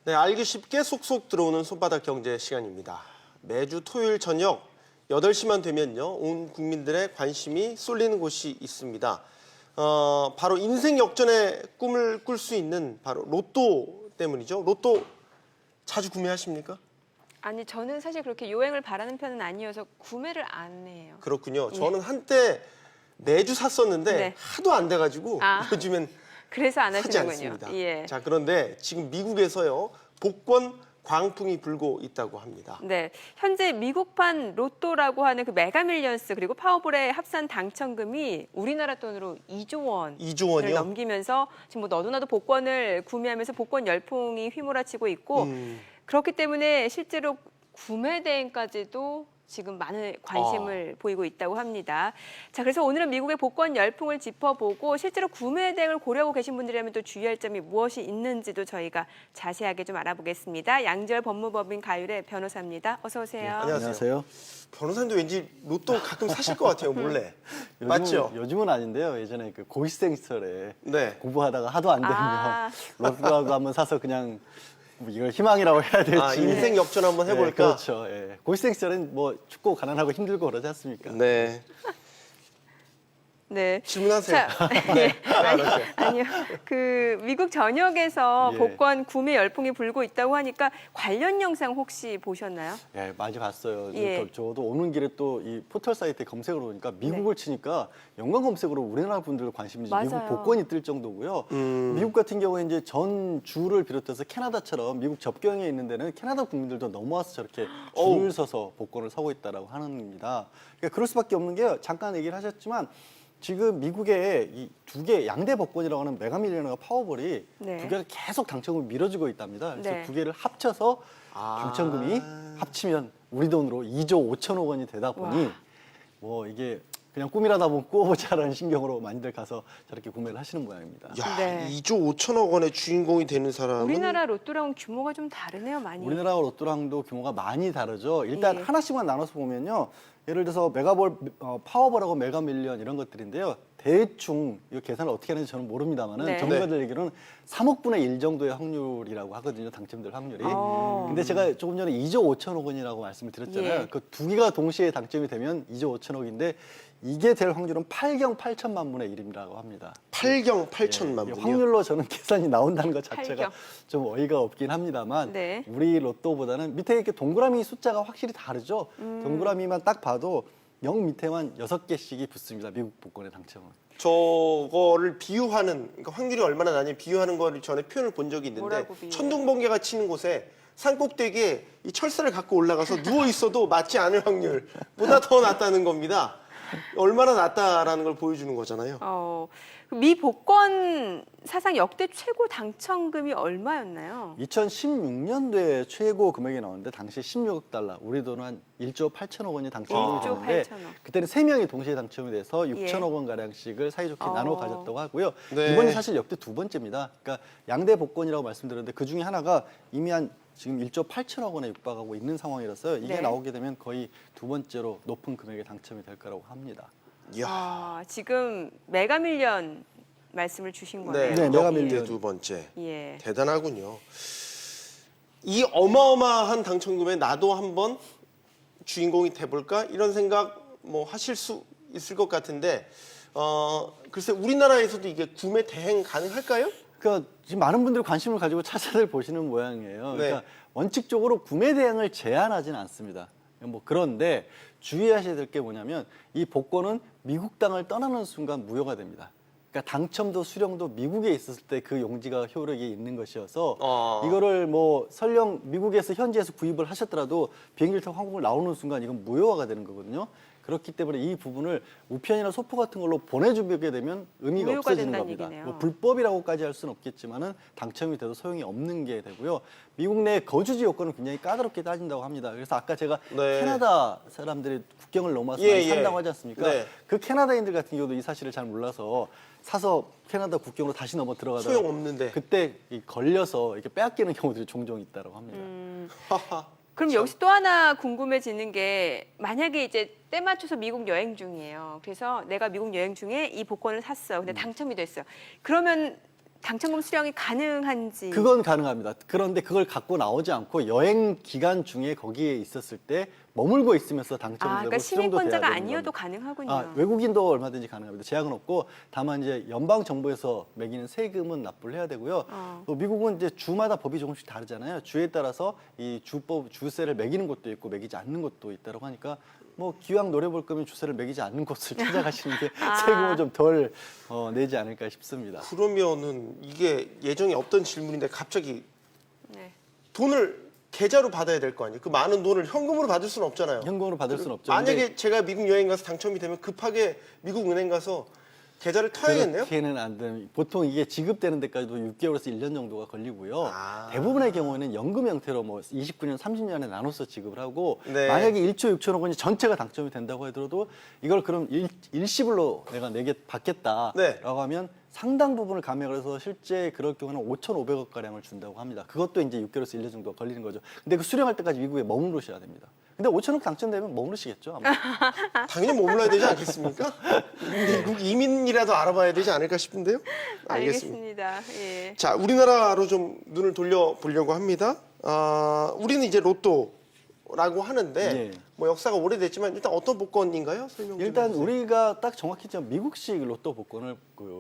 네, 알기 쉽게 속속 들어오는 손바닥 경제 시간입니다. 매주 토요일 저녁 8시만 되면요, 온 국민들의 관심이 쏠리는 곳이 있습니다. 바로 인생 역전의 꿈을 꿀 수 있는 바로 로또 때문이죠. 로또 자주 구매하십니까? 아니, 저는 사실 그렇게 요행을 바라는 편은 아니어서 구매를 안 해요. 그렇군요. 저는 한때 매주 샀었는데 네. 하도 안 돼가지고 요즘엔 그래서 안 하지 하시는군요. 않습니다. 예. 자, 그런데 지금 미국에서요, 복권 광풍이 불고 있다고 합니다. 네, 현재 미국판 로또라고 하는 그 메가밀리언스 그리고 파워볼의 합산 당첨금이 우리나라 돈으로 2조 원을 2조 원이요? 넘기면서 지금 뭐 너도나도 복권을 구매하면서 복권 열풍이 휘몰아치고 있고 그렇기 때문에 실제로 구매 대행까지도 지금 많은 관심을 보이고 있다고 합니다. 자, 그래서 오늘은 미국의 복권 열풍을 짚어보고 실제로 구매 대행을 고려하고 계신 분들이라면 또 주의할 점이 무엇이 있는지도 저희가 자세하게 좀 알아보겠습니다. 양지열 법무법인 가율의 변호사입니다. 어서 오세요. 네, 안녕하세요. 변호사님도 왠지 로또 가끔 사실 것 같아요, 몰래. 맞죠? 요즘은 아닌데요. 예전에 그 고시생 시절에 네. 공부하다가 하도 안 되면 로또라고 한번 사서 그냥 뭐 이걸 희망이라고 해야 될지. 아, 인생 역전 한번 해볼까? 네, 그렇죠. 예. 고시생 시절은 뭐 춥고 가난하고 힘들고 그러지 않습니까? 네. 네. 질문하세요. 자, 예. 아니요. 그 미국 전역에서 예. 복권 구매 열풍이 불고 있다고 하니까 관련 영상 혹시 보셨나요? 예, 많이 봤어요. 예. 그러니까 저도 오는 길에 또 이 포털 사이트에 검색을 보니까 미국을 치니까 연관 검색으로 우리나라 분들 관심이 미국 맞아요. 복권이 뜰 정도고요. 미국 같은 경우에 이제 전 주를 비롯해서 캐나다처럼 미국 접경에 있는 데는 캐나다 국민들도 넘어와서 저렇게 줄을 서서 복권을 사고 있다라고 하는 겁니다. 그러니까 그럴 수밖에 없는 게 잠깐 얘기를 하셨지만 지금 미국의 이 두 개 양대 복권이라고 하는 메가밀리언과 파워볼이 네. 두 개가 계속 당첨을 미뤄지고 있답니다. 그래서 네. 두 개를 합쳐서 당첨금이 합치면 우리 돈으로 2조 5천억 원이 되다 보니 뭐 이게 그냥 꿈이라다 보면 꾸어보자라는 심경으로 많이들 가서 저렇게 구매를 하시는 모양입니다. 야, 네. 2조 5천억 원의 주인공이 되는 사람은 우리나라 로또랑은 규모가 좀 다르네요, 많이. 우리나라 로또랑도 규모가 많이 다르죠. 일단 예. 하나씩만 나눠서 보면요. 예를 들어서 메가볼, 파워볼하고 메가밀리언 이런 것들인데요. 대충 이거 계산을 어떻게 하는지 저는 모릅니다만은 네. 전문가들 얘기로는 3억 분의 1 정도의 확률이라고 하거든요. 당첨될 확률이. 근데 제가 조금 전에 2조 5천억 원이라고 말씀을 드렸잖아요. 예. 그 두 개가 동시에 당첨이 되면 2조 5천억인데 이게 될 확률은 8경 8천만 분의 1이라고 합니다. 8경 8천만 예, 분이요. 확률로 저는 계산이 나온다는 것 자체가 8경. 좀 어이가 없긴 합니다만 네. 우리 로또보다는 밑에 이렇게 동그라미 숫자가 확실히 다르죠. 동그라미만 딱 봐도 0 밑에만 6개씩이 붙습니다. 미국 복권의 당첨은. 저거를 비유하는, 그러니까 확률이 얼마나 나냐 비유하는 거를 전에 표현을 본 적이 있는데 뭐라고 비유해요? 천둥번개가 치는 곳에 산꼭대기에 이 철사를 갖고 올라가서 누워 있어도 맞지 않을 확률보다 더 낮다는 겁니다. 얼마나 낮다라는 걸 보여주는 거잖아요. 미 복권 사상 역대 최고 당첨금이 얼마였나요? 2016년도에 최고 금액이 나왔는데 당시 16억 달러, 우리 돈은 한 1조 8천억 원이 당첨이 1조 됐는데 8천억. 그때는 3명이 동시에 당첨이 돼서 예. 6천억 원 가량씩을 사이좋게 나눠 가졌다고 하고요. 네. 이번이 사실 역대 두 번째입니다. 그러니까 양대 복권이라고 말씀드렸는데 그 중에 하나가 이미 한 지금 1조 8천억 원에 육박하고 있는 상황이라서요. 이게 네. 나오게 되면 거의 두 번째로 높은 금액에 당첨이 될 거라고 합니다. 이야. 지금 메가밀리언 말씀을 주신 거네요. 네, 역대 메가밀리언. 두 번째. 예. 대단하군요. 이 어마어마한 당첨금에 나도 한번 주인공이 돼볼까 이런 생각 뭐 하실 수 있을 것 같은데 글쎄 우리나라에서도 이게 구매 대행 가능할까요? 그러니까 지금 많은 분들이 관심을 가지고 차세를 보시는 모양이에요. 네. 그러니까 원칙적으로 구매 대행을 제한하지는 않습니다. 뭐 그런데 주의하셔야 될 게 뭐냐면 이 복권은 미국 땅을 떠나는 순간 무효가 됩니다. 그러니까 당첨도 수령도 미국에 있었을 때 그 용지가 효력이 있는 것이어서 이거를 뭐 설령 미국에서 현지에서 구입을 하셨더라도 비행기를 타고 한국을 나오는 순간 이건 무효화가 되는 거거든요. 그렇기 때문에 이 부분을 우편이나 소포 같은 걸로 보내주게 되면 의미가 무효가 없어지는 된다는 겁니다. 얘기네요. 뭐 불법이라고까지 할 수는 없겠지만은 당첨이 돼도 소용이 없는 게 되고요. 미국 내 거주지 요건은 굉장히 까다롭게 따진다고 합니다. 그래서 아까 제가 네. 캐나다 사람들이 국경을 넘어서 예, 많이 예. 산다고 하지 않습니까? 네. 그 캐나다인들 같은 경우도 이 사실을 잘 몰라서 사서 캐나다 국경으로 다시 넘어 들어가다가 소용없는데. 그때 걸려서 이렇게 빼앗기는 경우들이 종종 있다고 합니다. 하하. 그럼 여기서 또 하나 궁금해지는 게 만약에 이제 때 맞춰서 미국 여행 중이에요. 그래서 내가 미국 여행 중에 이 복권을 샀어. 근데 당첨이 됐어. 그러면 당첨금 수령이 가능한지. 그건 가능합니다. 그런데 그걸 갖고 나오지 않고 여행 기간 중에 거기에 있었을 때 머물고 있으면서 당첨되고 그러니까 수령도 돼야 시민권자가 되는 아니어도 겁니다. 가능하군요. 외국인도 얼마든지 가능합니다. 제약은 없고 다만 이제 연방 정부에서 매기는 세금은 납부를 해야 되고요. 또 미국은 이제 주마다 법이 조금씩 다르잖아요. 주에 따라서 이 주세를 매기는 곳도 있고 매기지 않는 곳도 있다고 하니까 뭐 기왕 노래 볼 거면 주세를 매기지 않는 곳을 찾아가시는 게 세금을 좀 덜 내지 않을까 싶습니다. 그러면은 이게 예정에 없던 질문인데 갑자기 네. 돈을 계좌로 받아야 될 거 아니에요? 그 많은 돈을 현금으로 받을 수는 없잖아요. 현금으로 받을 수는 없죠. 만약에 제가 미국 여행 가서 당첨이 되면 급하게 미국 은행 가서 계좌를 터야겠네요? 그렇게는 안 됩니다. 보통 이게 지급되는 데까지도 6개월에서 1년 정도가 걸리고요. 아. 대부분의 경우에는 연금 형태로 뭐 29년, 30년에 나눠서 지급을 하고 네. 만약에 1조 6천억 원이 전체가 당첨이 된다고 하더라도 이걸 그럼 일시불로 내가 받겠다라고 네. 하면 상당 부분을 감액을 해서 실제 그럴 경우는 5,500억 가량을 준다고 합니다. 그것도 이제 6개월에서 1년 정도 걸리는 거죠. 근데 그 수령할 때까지 미국에 머무르셔야 됩니다. 근데 5천억 당첨되면 머무르시겠죠, 아마. 당연히 머물러야 되지 않겠습니까? 미국 이민이라도 알아봐야 되지 않을까 싶은데요? 알겠습니다. 알겠습니다. 예. 자, 우리나라로 좀 눈을 돌려보려고 합니다. 우리는 이제 로또라고 하는데 네. 뭐 역사가 오래됐지만 일단 어떤 복권인가요? 설명 좀 일단 해주세요. 우리가 딱 정확히 좀 미국식 로또 복권을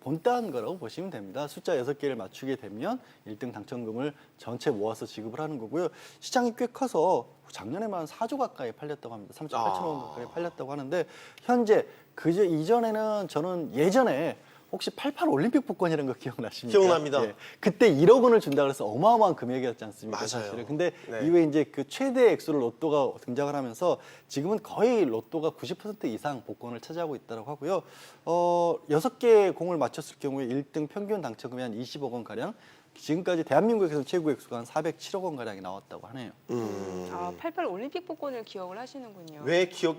본따한 거라고 보시면 됩니다. 숫자 6개를 맞추게 되면 1등 당첨금을 전체 모아서 지급을 하는 거고요. 시장이 꽤 커서 작년에만 4조 가까이 팔렸다고 합니다. 3조 8천억 원 가까이 팔렸다고 하는데 현재 이전에는 저는 예전에 혹시 88 올림픽 복권이라는 거 기억나십니까? 기억납니다. 예. 그때 1억 원을 준다 그래서 어마어마한 금액이었지 않습니까? 맞아요. 사실은. 근데 네. 이후에 이제 그 최대 액수로 로또가 등장을 하면서 지금은 거의 로또가 90% 이상 복권을 차지하고 있다고 하고요. 6개 공을 맞췄을 경우에 1등 평균 당첨금이 한 20억 원 가량, 지금까지 대한민국에서 최고 액수가 한 407억 원 가량이 나왔다고 하네요. 88 올림픽 복권을 기억을 하시는군요. 왜 기억을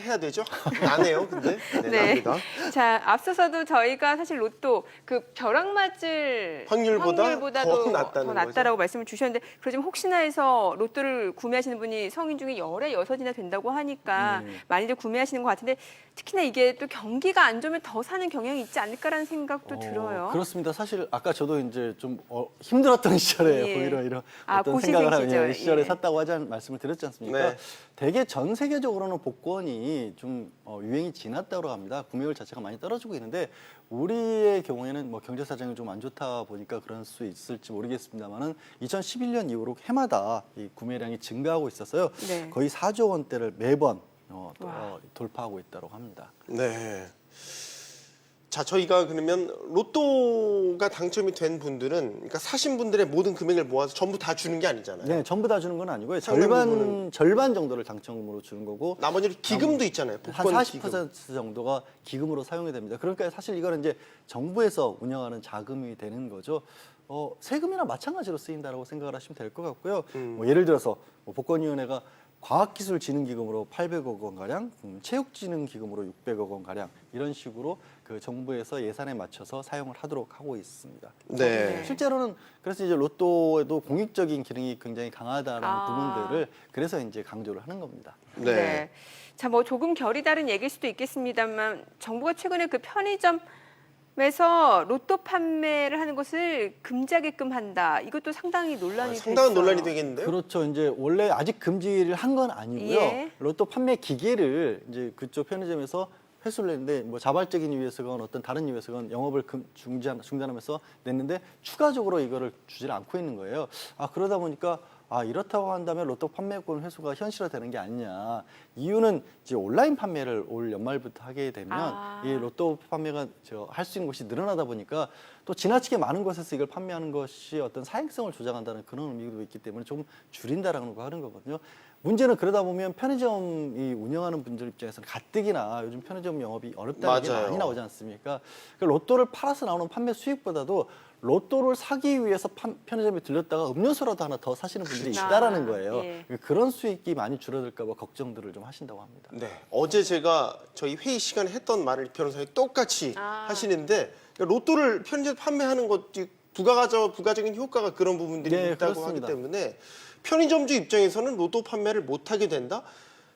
해야 되죠? 나네요, 근데. 네, 네. 납니다. 자, 앞서서도 저희가 사실 로또 그 벼락 맞을 확률보다 확률보다도 더 낫다는 더 낫다라고 말씀을 주셨는데 그러지만 혹시나 해서 로또를 구매하시는 분이 성인 중에 열에 여섯이나 된다고 하니까 많이들 구매하시는 것 같은데 특히나 이게 또 경기가 안 좋으면 더 사는 경향이 있지 않을까라는 생각도 들어요. 그렇습니다. 사실 아까 저도 이제 좀 힘들었던 시절에 예. 오히려 이런 아, 어떤 고시생 생각을 하는 시절. 시절에 예. 샀다고 말씀을 드렸지 않습니까? 네. 대개 전 세계적으로는 복권이 좀 유행이 지났다고 합니다. 구매율 자체가 많이 떨어지고 있는데 우리의 경우에는 뭐 경제 사정이 좀 안 좋다 보니까 그럴 수 있을지 모르겠습니다만은 2011년 이후로 해마다 이 구매량이 증가하고 있어서요. 네. 거의 4조 원대를 매번 와. 돌파하고 있다고 합니다. 네. 자, 저희가 그러면 로또가 당첨이 된 분들은 그러니까 사신 분들의 모든 금액을 모아서 전부 다 주는 게 아니잖아요. 네, 전부 다 주는 건 아니고요. 상당 부분은- 절반 정도를 당첨금으로 주는 거고 나머지는 기금도 있잖아요. 한 복권 40% 기금. 정도가 기금으로 사용이 됩니다. 그러니까 사실 이거는 이제 정부에서 운영하는 자금이 되는 거죠. 세금이나 마찬가지로 쓰인다라고 생각을 하시면 될 것 같고요. 뭐 예를 들어서 뭐 복권위원회가 과학기술진흥기금으로 800억 원 가량, 체육진흥기금으로 600억 원 가량 이런 식으로 그 정부에서 예산에 맞춰서 사용을 하도록 하고 있습니다. 네. 실제로는 그래서 이제 로또에도 공익적인 기능이 굉장히 강하다는 부분들을 그래서 이제 강조를 하는 겁니다. 네. 자, 뭐 조금 결이 다른 얘기일 수도 있겠습니다만 정부가 최근에 그 편의점에서 로또 판매를 하는 것을 금지하게끔 한다. 이것도 상당히 논란이 상당한 됐어요. 논란이 되겠는데요. 그렇죠. 이제 원래 아직 금지를 한 건 아니고요. 예. 로또 판매 기계를 이제 그쪽 편의점에서 회수를 냈는데 뭐 자발적인 이유에서건 어떤 다른 이유에서건 영업을 중단하면서 냈는데 추가적으로 이거를 주질 않고 있는 거예요. 그러다 보니까 이렇다고 한다면 로또 판매권 회수가 현실화되는 게 아니냐. 이유는 이제 온라인 판매를 올 연말부터 하게 되면 이 로또 판매가 할 수 있는 곳이 늘어나다 보니까 또 지나치게 많은 곳에서 이걸 판매하는 것이 어떤 사행성을 조장한다는 그런 의미도 있기 때문에 좀 줄인다라는 거 하는 거거든요. 문제는 그러다 보면 편의점이 운영하는 분들 입장에서는 가뜩이나 요즘 편의점 영업이 어렵다는 얘기가 맞아요. 많이 나오지 않습니까? 그러니까 로또를 팔아서 나오는 판매 수익보다도 로또를 사기 위해서 편의점에 들렸다가 음료수라도 하나 더 사시는 분들이 있다라는 거예요. 예. 그런 수익이 많이 줄어들까 봐 걱정들을 좀 하신다고 합니다. 네. 어제 제가 저희 회의 시간에 했던 말을 변호사님 똑같이 하시는데 그러니까 로또를 편의점에서 판매하는 것도 부가적인 효과가 그런 부분들이 네, 있다고 그렇습니다. 하기 때문에 편의점주 입장에서는 로또 판매를 못하게 된다.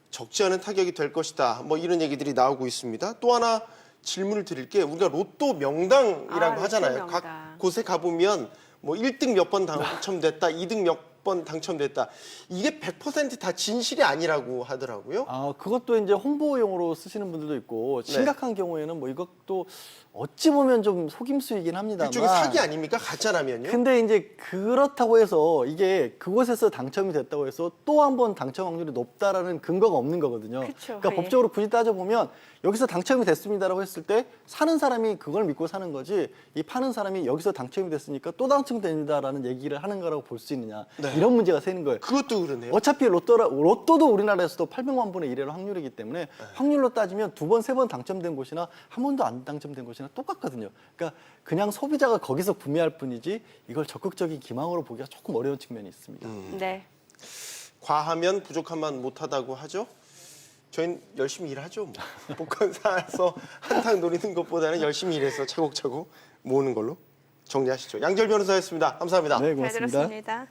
적지 않은 타격이 될 것이다. 뭐 이런 얘기들이 나오고 있습니다. 또 하나 질문을 드릴게 우리가 로또 명당이라고 로또 하잖아요. 명당. 각 곳에 가보면 뭐 1등 몇 번 당첨됐다, 2등 몇 번 당첨됐다. 이게 100%다 진실이 아니라고 하더라고요. 아, 그것도 이제 홍보용으로 쓰시는 분들도 있고 심각한 경우에는 뭐 이것도 어찌 보면 좀 속임수이긴 합니다만 일종의 사기 아닙니까? 가짜라면요. 근데 이제 그렇다고 해서 이게 그곳에서 당첨이 됐다고 해서 또 한 번 당첨 확률이 높다라는 근거가 없는 거거든요. 그쵸, 그러니까 예. 법적으로 굳이 따져보면 여기서 당첨이 됐습니다라고 했을 때 사는 사람이 그걸 믿고 사는 거지 이 파는 사람이 여기서 당첨이 됐으니까 또 당첨됩니다라는 얘기를 하는 거라고 볼 수 있느냐 네. 이런 문제가 생기는 거예요. 그것도 그러네요. 어차피 로또도 우리나라에서도 800만 분의 1의 확률이기 때문에 확률로 따지면 2번, 3번 당첨된 곳이나 한 번도 안 당첨된 곳이나 똑같거든요. 그러니까 그냥 소비자가 거기서 구매할 뿐이지 이걸 적극적인 기망으로 보기가 조금 어려운 측면이 있습니다. 네. 과하면 부족하면 못하다고 하죠. 저희는 열심히 일하죠. 뭐. 복권 사서 한탕 노리는 것보다는 열심히 일해서 차곡차곡 모으는 걸로 정리하시죠. 양절 변호사였습니다. 감사합니다. 네, 잘 고맙습니다. 들었습니다.